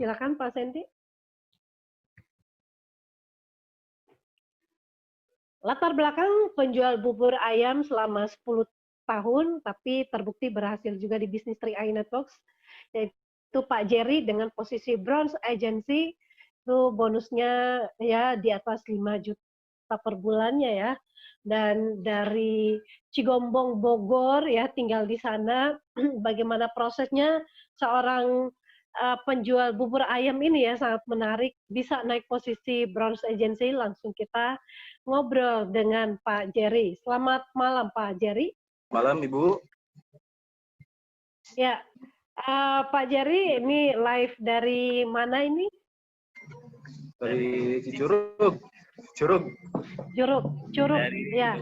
Silakan Pak Sandy. Latar belakang penjual bubur ayam selama 10 tahun, tapi terbukti berhasil juga di bisnis 3i Networks, yaitu Pak Jerry dengan posisi Bronze Agency, itu bonusnya ya di atas 5 juta per bulannya ya. Dan dari Cigombong, Bogor ya, tinggal di sana, bagaimana prosesnya seorang penjual bubur ayam ini ya, sangat menarik, bisa naik posisi Bronze Agency. Langsung kita ngobrol dengan Pak Jerry. Selamat malam Pak Jerry. Malam Ibu. Ya, Pak Jerry, ini live dari mana ini? Dari Curug. Curug, ya.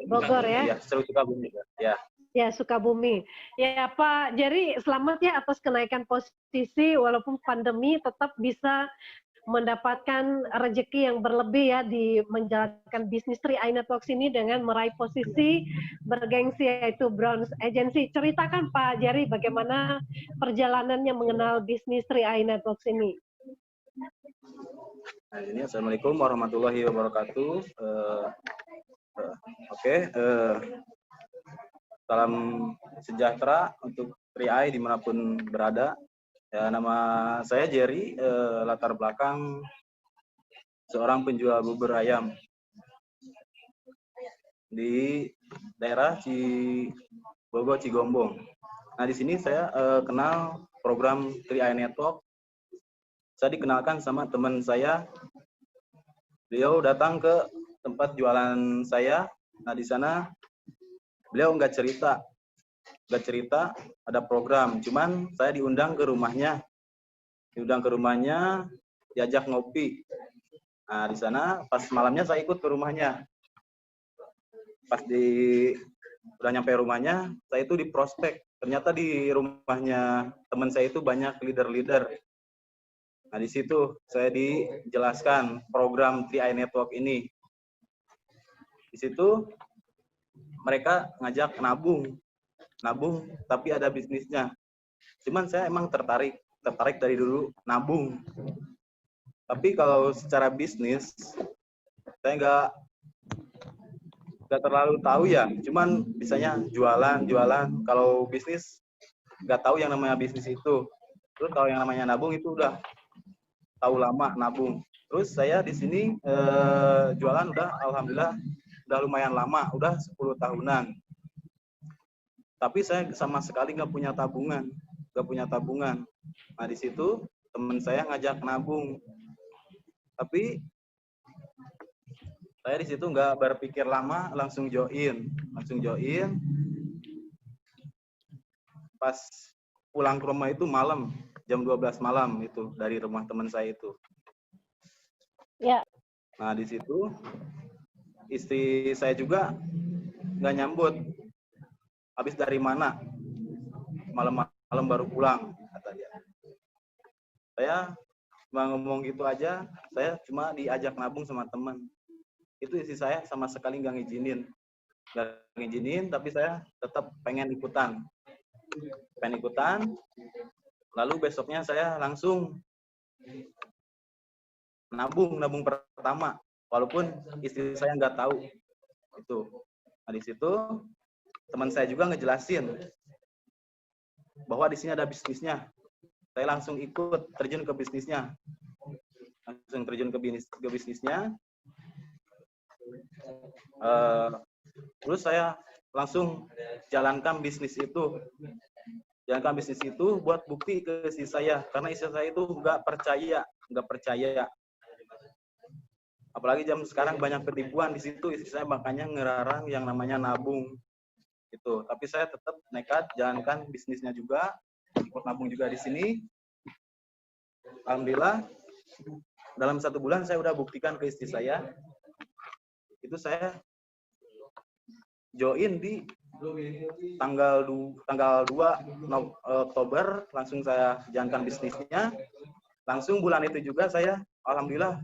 Bogor ya. Iya, Sukabumi. Ya. Ya, Sukabumi. Ya, Pak Jerry, selamat ya atas kenaikan posisi, walaupun pandemi tetap bisa mendapatkan rezeki yang berlebih ya di menjalankan bisnis 3i Networks ini dengan meraih posisi bergengsi yaitu Bronze Agency. Ceritakan Pak Jerry bagaimana perjalanannya mengenal bisnis 3i Networks ini. Nah, ini Assalamualaikum warahmatullahi wabarakatuh. Salam sejahtera untuk 3i dimanapun berada. Ya, nama saya Jerry, latar belakang seorang penjual bubur ayam di daerah Bogor, Cigombong. Nah, di sini saya kenal program 3i Network. Saya dikenalkan sama teman saya. Beliau datang ke tempat jualan saya. Nah, di sana beliau nggak cerita ada program. Cuman saya diundang ke rumahnya. Diajak ngopi. Nah, di sana pas malamnya saya ikut ke rumahnya. Pas udah nyampe rumahnya, saya itu di prospek. Ternyata di rumahnya teman saya itu banyak leader-leader. Nah, di situ saya dijelaskan program 3i Network ini. Di situ mereka ngajak nabung, tapi ada bisnisnya. Cuman saya emang tertarik dari dulu nabung. Tapi kalau secara bisnis, saya nggak terlalu tahu ya. Cuman bisanya jualan. Kalau bisnis, nggak tahu yang namanya bisnis itu. Terus kalau yang namanya nabung itu udah tahu lama nabung. Terus saya di sini jualan alhamdulillah udah lumayan lama, udah 10 tahunan. Tapi saya sama sekali nggak punya tabungan. Nah, di situ teman saya ngajak nabung. Tapi saya di situ nggak berpikir lama, langsung join. Pas pulang ke rumah itu malam, jam 12 malam itu dari rumah teman saya itu. Ya. Nah, di situ istri saya juga nggak nyambut. Habis dari mana? Malam baru pulang, kata dia. Saya cuma ngomong gitu aja, saya cuma diajak nabung sama teman. Itu istri saya sama sekali nggak ngizinin, tapi saya tetap pengen ikutan. Lalu besoknya saya langsung nabung pertama, walaupun istri saya nggak tahu itu. Nah, di situ teman saya juga ngejelasin bahwa di sini ada bisnisnya. Saya langsung ikut terjun ke bisnisnya. Terus saya langsung jalankan bisnis itu. Buat bukti ke istri saya, karena istri saya itu nggak percaya. Apalagi jam sekarang banyak penipuan di situ, istri saya makanya ngelarang yang namanya nabung. Gitu. Tapi saya tetap nekat jalankan bisnisnya juga, ikut nabung juga di sini. Alhamdulillah dalam 1 bulan saya udah buktikan ke istri saya. Itu saya join di tanggal 2 Oktober, langsung saya jalankan bisnisnya. Langsung bulan itu juga saya alhamdulillah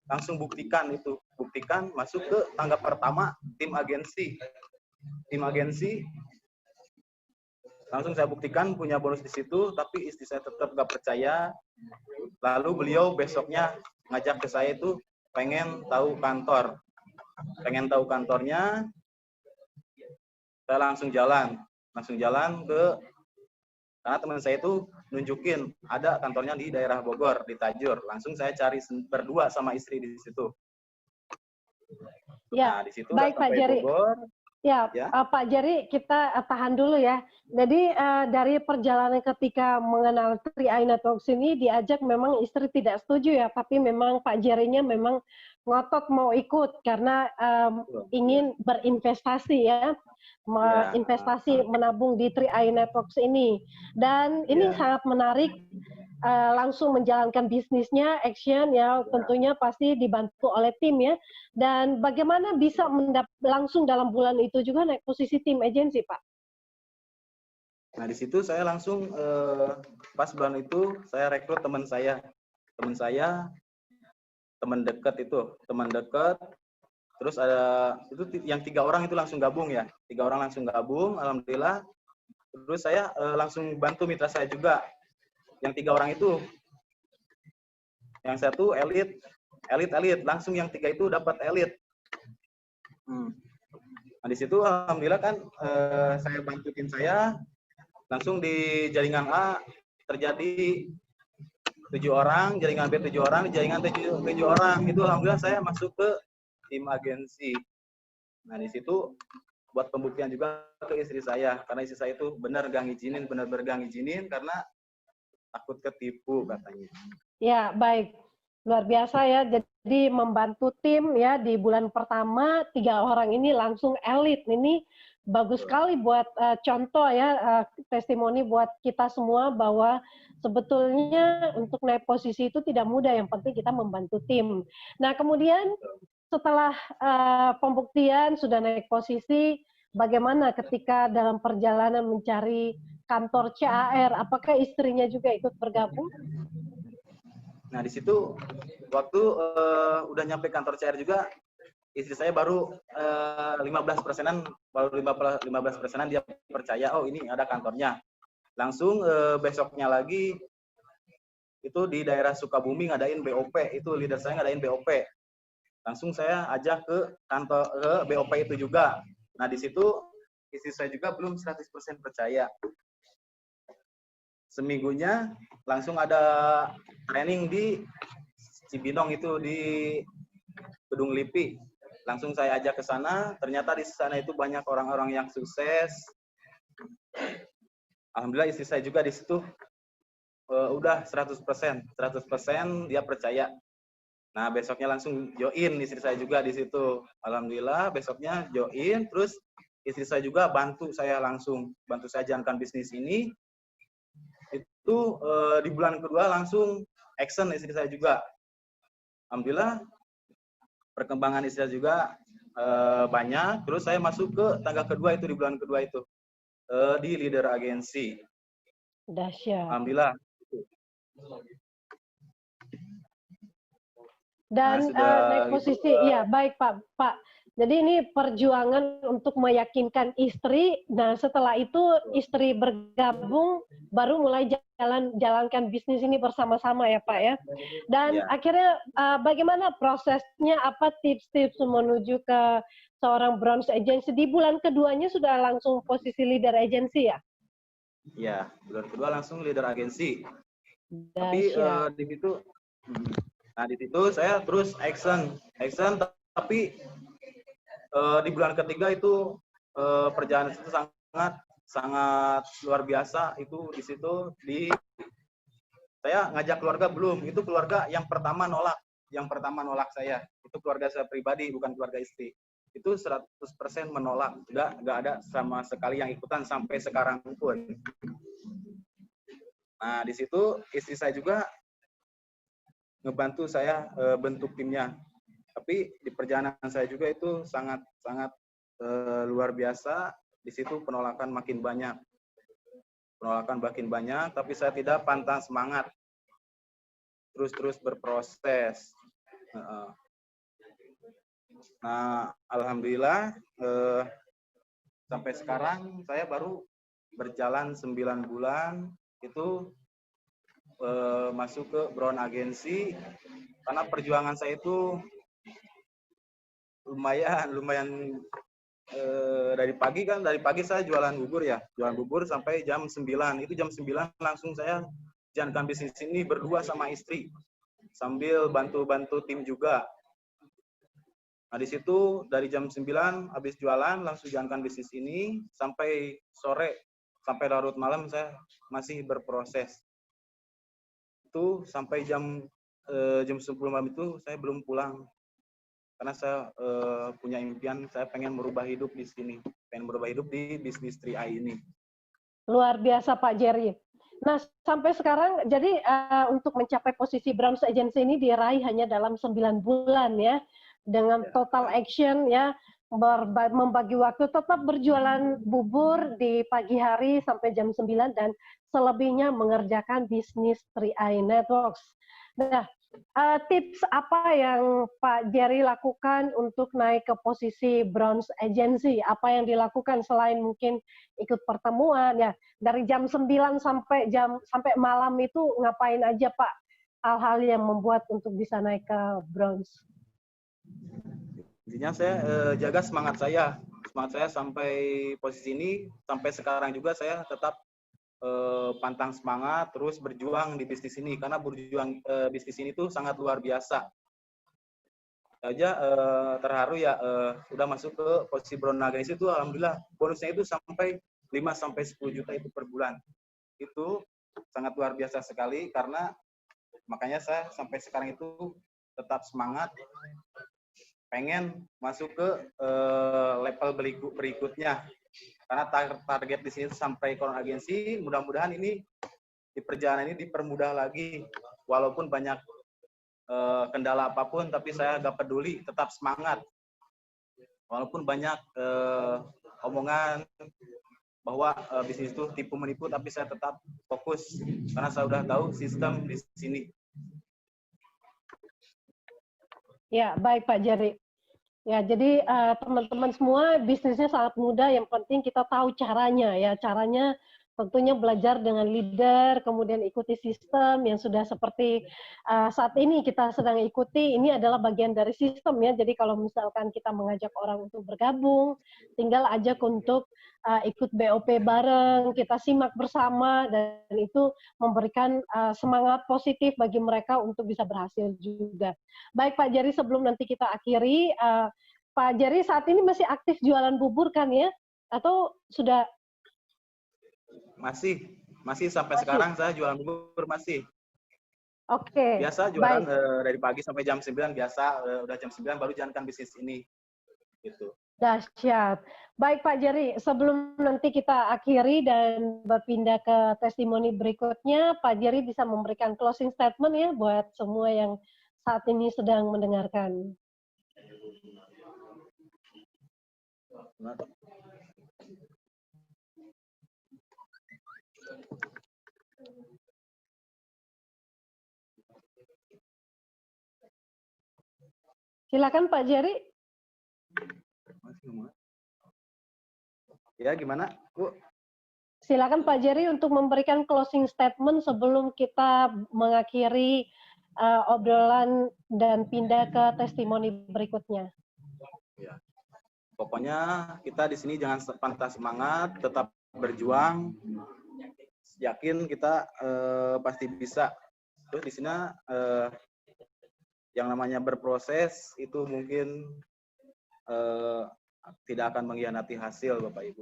langsung buktikan masuk ke tangga pertama tim agensi. Langsung saya buktikan punya bonus di situ, tapi istri saya tetap nggak percaya. Lalu beliau besoknya ngajak ke saya itu pengen tahu kantor. Pengen tahu kantornya, saya langsung jalan ke, karena teman saya itu nunjukin ada kantornya di daerah Bogor, di Tajur. Langsung saya cari berdua sama istri di situ. Ya, Nah, di situ udah baik Pak sampai Jerry. Bogor. Ya, Ya. Pak Jerry, kita tahan dulu ya. Jadi dari perjalanan ketika mengenal Tri Networks ini diajak, memang istri tidak setuju ya, tapi memang Pak Jerry-nya memang ngotot mau ikut karena ingin berinvestasi ya, investasi menabung di Tri Networks ini. Dan ini sangat menarik. Langsung menjalankan bisnisnya, action ya, tentunya pasti dibantu oleh tim ya. Dan bagaimana bisa langsung dalam bulan itu juga naik posisi tim agensi, Pak? Nah, di situ saya langsung pas bulan itu saya rekrut teman saya, teman dekat, terus ada itu yang 3 orang itu langsung gabung ya, 3 orang langsung gabung, alhamdulillah. Terus saya langsung bantu mitra saya juga, yang 3 orang itu, yang satu elit, langsung yang 3 itu dapat elit. Nah, di situ alhamdulillah kan saya bantu tim saya, langsung di jaringan A terjadi 7 orang, jaringan B 7 orang, jaringan 7 orang. Itu alhamdulillah saya masuk ke tim agensi. Nah, di situ buat pembuktian juga ke istri saya, karena istri saya itu benar-benar gang izinin karena takut ketipu katanya. Ya, baik. Luar biasa ya. Jadi membantu tim ya di bulan pertama 3 orang ini langsung elit. Ini bagus sekali buat contoh ya, testimoni buat kita semua bahwa sebetulnya untuk naik posisi itu tidak mudah, yang penting kita membantu tim. Nah, kemudian setelah pembuktian sudah naik posisi, bagaimana ketika dalam perjalanan mencari kantor CAR, apakah istrinya juga ikut bergabung? Nah, di situ waktu udah nyampe kantor CAR juga, istri saya baru 15%-an, dia percaya, oh ini ada kantornya. Langsung besoknya lagi itu di daerah Sukabumi ngadain BOP, itu leader saya ngadain BOP. Langsung saya ajak ke kantor ke BOP itu juga. Nah, di situ istri saya juga belum 100% percaya. Seminggunya langsung ada training di Cibinong, itu di Gedung LIPI. Langsung saya ajak ke sana, ternyata di sana itu banyak orang-orang yang sukses. Alhamdulillah istri saya juga di situ udah 100% dia percaya. Nah, besoknya langsung join istri saya juga di situ. Alhamdulillah besoknya join, terus istri saya juga bantu saya jalankan bisnis ini. Itu di bulan kedua langsung action istri saya juga. Alhamdulillah perkembangan istri saya juga banyak. Terus saya masuk ke tangga kedua itu, di bulan kedua itu di leader agensi. Dahsyat. Alhamdulillah. Dan naik posisi, ya baik Pak. Jadi ini perjuangan untuk meyakinkan istri. Nah, setelah itu istri bergabung, baru mulai jalankan bisnis ini bersama-sama ya Pak ya. Dan akhirnya bagaimana prosesnya? Apa tips-tips menuju ke seorang bronze agency? Di bulan keduanya sudah langsung posisi leader agency ya? Iya, bulan kedua langsung leader agensi. Tapi di situ, di situ saya terus action, tapi di bulan ketiga itu perjalanan itu sangat luar biasa. Itu di situ saya ngajak keluarga belum, itu keluarga yang pertama nolak saya. Itu keluarga saya pribadi, bukan keluarga istri. Itu 100% menolak, nggak ada sama sekali yang ikutan sampai sekarang pun. Nah, di situ istri saya juga ngebantu saya bentuk timnya. Tapi di perjalanan saya juga itu sangat luar biasa. Di situ penolakan makin banyak, tapi saya tidak pantang semangat, terus berproses. Nah, alhamdulillah sampai sekarang saya baru berjalan 9 bulan itu masuk ke Brown Agency, karena perjuangan saya itu lumayan dari pagi saya jualan bubur sampai jam 9. Itu jam 9 langsung saya jalankan bisnis ini berdua sama istri sambil bantu tim juga. Nah, di situ dari jam 9 habis jualan langsung jalankan bisnis ini sampai sore, sampai larut malam saya masih berproses. Itu sampai jam 10 malam itu saya belum pulang. Karena saya punya impian, saya pengen merubah hidup di sini. Pengen merubah hidup di bisnis 3i ini. Luar biasa Pak Jerry. Nah, sampai sekarang, jadi untuk mencapai posisi Browns Agency ini diraih hanya dalam 9 bulan ya. Dengan total action ya, membagi waktu, tetap berjualan bubur di pagi hari sampai jam 9 dan selebihnya mengerjakan bisnis 3i Networks. Nah, tips apa yang Pak Jerry lakukan untuk naik ke posisi Browns Agency? Apa yang dilakukan selain mungkin ikut pertemuan ya? Dari jam 9 sampai malam itu ngapain aja Pak? Hal-hal yang membuat untuk bisa naik ke Browns. Intinya saya jaga semangat saya sampai posisi ini, sampai sekarang juga saya tetap pantang semangat, terus berjuang di bisnis ini, karena berjuang bisnis ini tuh sangat luar biasa. Aja terharu ya, udah masuk ke posisi Brown Agency itu, alhamdulillah bonusnya itu sampai 5-10 juta itu per bulan. Itu sangat luar biasa sekali, karena makanya saya sampai sekarang itu tetap semangat, pengen masuk ke level berikutnya. Karena target di sini sampai Brown Agency, mudah-mudahan ini di perjalanan ini dipermudah lagi, walaupun banyak kendala apapun, tapi saya gak peduli, tetap semangat. Walaupun banyak omongan bahwa bisnis itu tipu menipu, tapi saya tetap fokus karena saya udah tahu sistem di sini. Ya, baik Pak Jerry. Ya, jadi teman-teman semua bisnisnya sangat mudah, yang penting kita tahu caranya ya. Caranya tentunya belajar dengan leader, kemudian ikuti sistem yang sudah seperti saat ini kita sedang ikuti. Ini adalah bagian dari sistem ya. Jadi kalau misalkan kita mengajak orang untuk bergabung, tinggal ajak untuk ikut BOP bareng, kita simak bersama, dan itu memberikan semangat positif bagi mereka untuk bisa berhasil juga. Baik Pak Jerry, sebelum nanti kita akhiri, Pak Jerry saat ini masih aktif jualan bubur kan ya? Atau sudah? Masih sampai sekarang saya jualan bubur masih. Oke. Biasa jualan dari pagi sampai jam 9 biasa, udah jam 9 baru jalankan bisnis ini. Gitu. Dahsyat. Baik Pak Jerry, sebelum nanti kita akhiri dan berpindah ke testimoni berikutnya, Pak Jerry bisa memberikan closing statement ya buat semua yang saat ini sedang mendengarkan. Silakan Pak Jerry. Ya, gimana, Bu? Silakan Pak Jerry untuk memberikan closing statement sebelum kita mengakhiri obrolan dan pindah ke testimoni berikutnya. Ya. Pokoknya kita di sini jangan patah semangat, tetap berjuang. Yakin kita pasti bisa. Terus di sini yang namanya berproses itu mungkin tidak akan mengkhianati hasil, Bapak Ibu.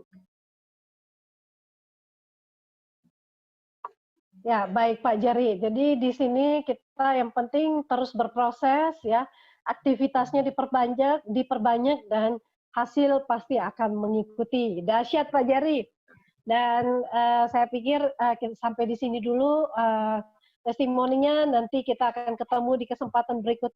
Ya, baik Pak Jerry. Jadi di sini kita yang penting terus berproses ya, aktivitasnya diperbanyak dan hasil pasti akan mengikuti. Dahsyat Pak Jerry. Dan saya pikir sampai di sini dulu testimoninya, nanti kita akan ketemu di kesempatan berikutnya.